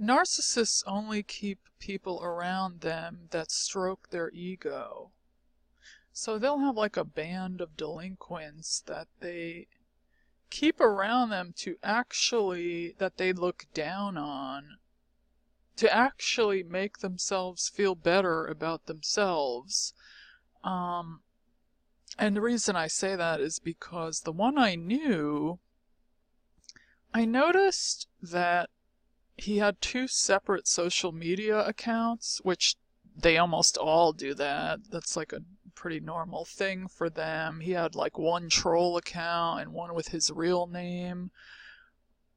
Narcissists only keep people around them that stroke their ego. So they'll have like a band of delinquents that they keep around them that they look down on, to actually make themselves feel better about themselves. Um, and the reason I say that is because the one I knew, I noticed that he had two separate social media accounts, which they almost all do that. That's like a pretty normal thing for them. He had like one troll account and one with his real name.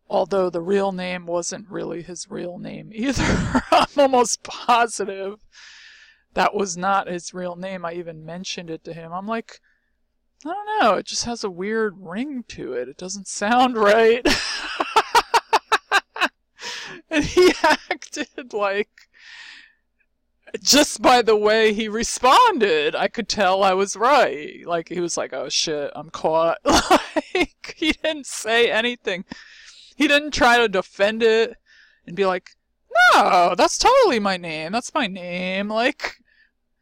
Although the real name wasn't really his real name either. I'm almost positive that was not his real name. I even mentioned it to him. I'm like, I don't know, it just has a weird ring to it. It doesn't sound right. And he acted like, just by the way he responded, I could tell I was right. Like, he was like, oh shit, I'm caught. Like, he didn't say anything. He didn't try to defend it and be like, no, that's totally my name. That's my name. Like,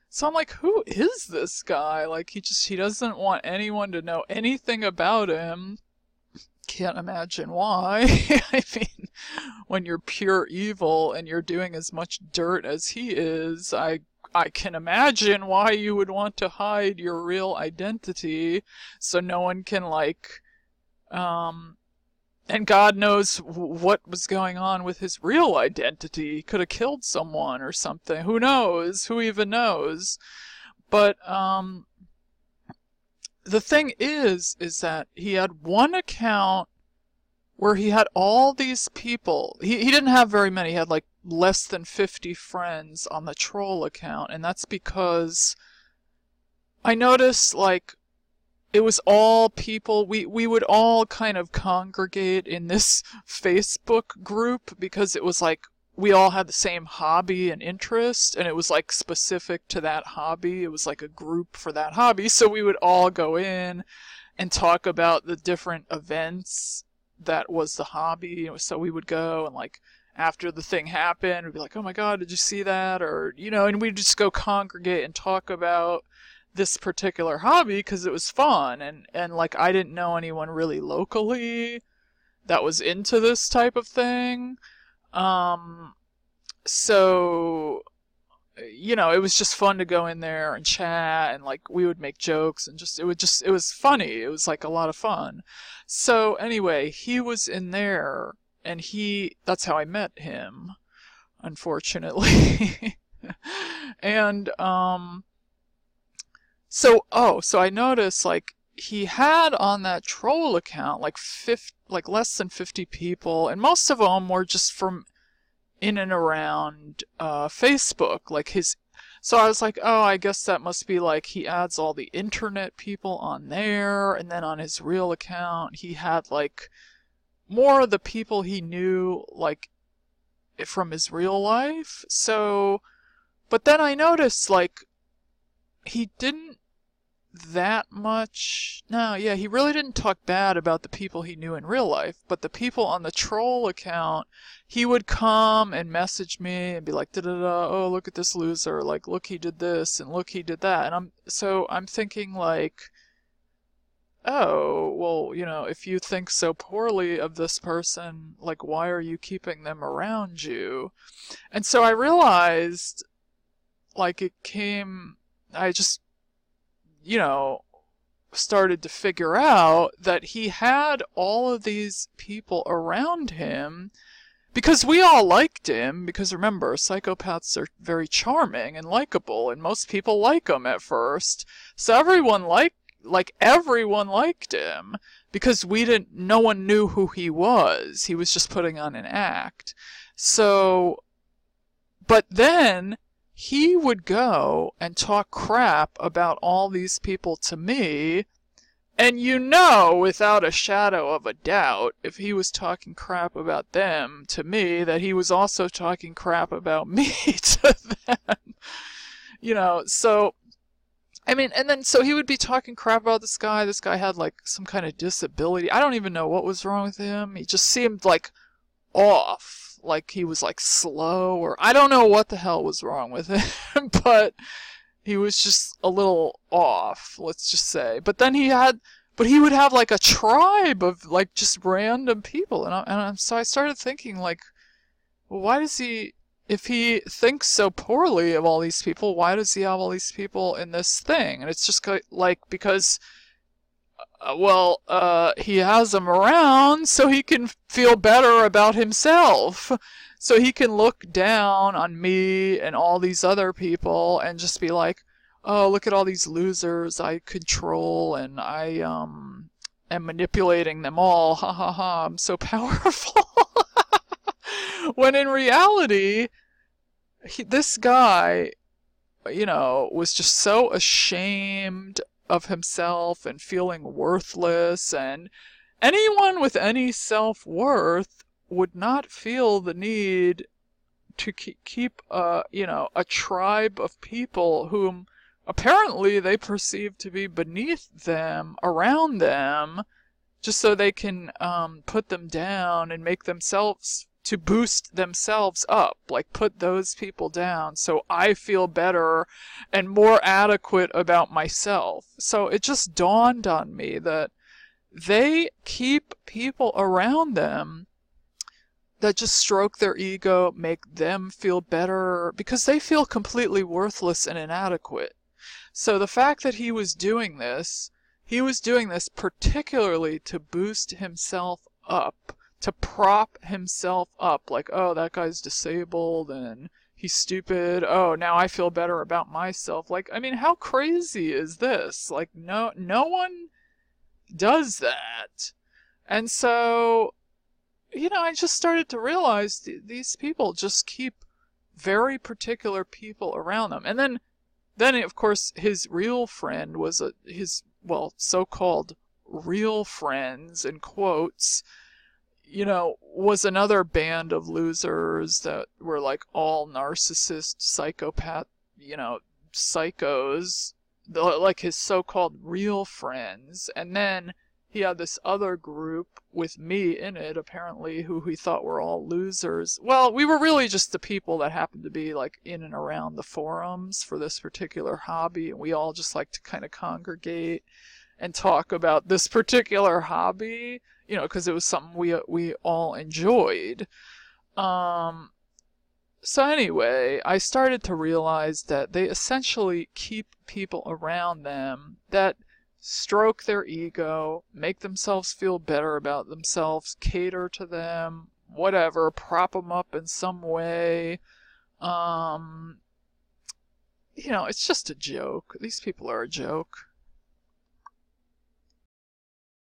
so I'm like, who is this guy? Like, he doesn't want anyone to know anything about him. Can't imagine why. I mean, when you're pure evil and you're doing as much dirt as he is, I can imagine why you would want to hide your real identity so no one can and God knows what was going on with his real identity. He could have killed someone or something. Who knows? Who even knows? But the thing is that he had one account where he had all these people. He didn't have very many. He had like less than 50 friends on the troll account. And that's because I noticed like it was all people, we would all kind of congregate in this Facebook group because it was like we all had the same hobby and interest, and it was like specific to that hobby. It was like a group for that hobby. So we would all go in and talk about the different events that was the hobby. So we would go and like after the thing happened, we'd be like, oh my God, did you see that? Or, and we'd just go congregate and talk about this particular hobby because it was fun, and like I didn't know anyone really locally that was into this type of thing. So it was just fun to go in there and chat, and like we would make jokes, and it was funny. It was like a lot of fun. So anyway, he was in there, and that's how I met him, unfortunately. And so I noticed like he had on that troll account like less than 50 people, and most of them were just from in and around Facebook. So I was like, oh, I guess that must be like he adds all the internet people on there, and then on his real account he had like more of the people he knew like from his real life. So, but then I noticed like he didn't that much. No, yeah, he really didn't talk bad about the people he knew in real life, but the people on the troll account, he would come and message me and be like, da da da, oh, look at this loser, like, look, he did this and look, he did that. And I'm thinking like, oh, well, if you think so poorly of this person, like, why are you keeping them around you? And so I realized, like, I just started to figure out that he had all of these people around him because we all liked him, because remember, psychopaths are very charming and likable, and most people like him at first. So everyone liked him because no one knew who he was. He was just putting on an act. So, but then he would go and talk crap about all these people to me, and without a shadow of a doubt, if he was talking crap about them to me, that he was also talking crap about me to them. So, I mean, and then so he would be talking crap about this guy. This guy had like some kind of disability. I don't even know what was wrong with him. He just seemed like off. like he was like slow, or I don't know what the hell was wrong with him, but he was just a little off, let's just say. But then he would have like a tribe of like just random people, so I started thinking like, well, why does he, if he thinks so poorly of all these people, why does he have all these people in this thing? And it's just like because he has them around so he can feel better about himself. So he can look down on me and all these other people and just be like, oh, look at all these losers I control, and I am manipulating them all. Ha ha ha, I'm so powerful. When in reality, this guy, was just so ashamed of himself and feeling worthless, and anyone with any self-worth would not feel the need to keep a tribe of people whom apparently they perceive to be beneath them around them, just so they can put them down and make themselves, to boost themselves up, like put those people down so I feel better and more adequate about myself. So it just dawned on me that they keep people around them that just stroke their ego, make them feel better, because they feel completely worthless and inadequate. So the fact that he was doing this particularly to boost himself up, to prop himself up, like, oh, that guy's disabled and he's stupid. Oh, now I feel better about myself. Like, I mean, how crazy is this? Like, no one does that. And so, I just started to realize these people just keep very particular people around them. And then of course, his real friend was so-called real friends, in quotes, was another band of losers that were like all narcissist, psychopath, psychos, like his so-called real friends. And then he had this other group with me in it, apparently, who he thought were all losers. Well, we were really just the people that happened to be like in and around the forums for this particular hobby, and we all just like to kind of congregate and talk about this particular hobby, because it was something we all enjoyed. So anyway, I started to realize that they essentially keep people around them that stroke their ego, make themselves feel better about themselves, cater to them, whatever, prop them up in some way. It's just a joke. These people are a joke.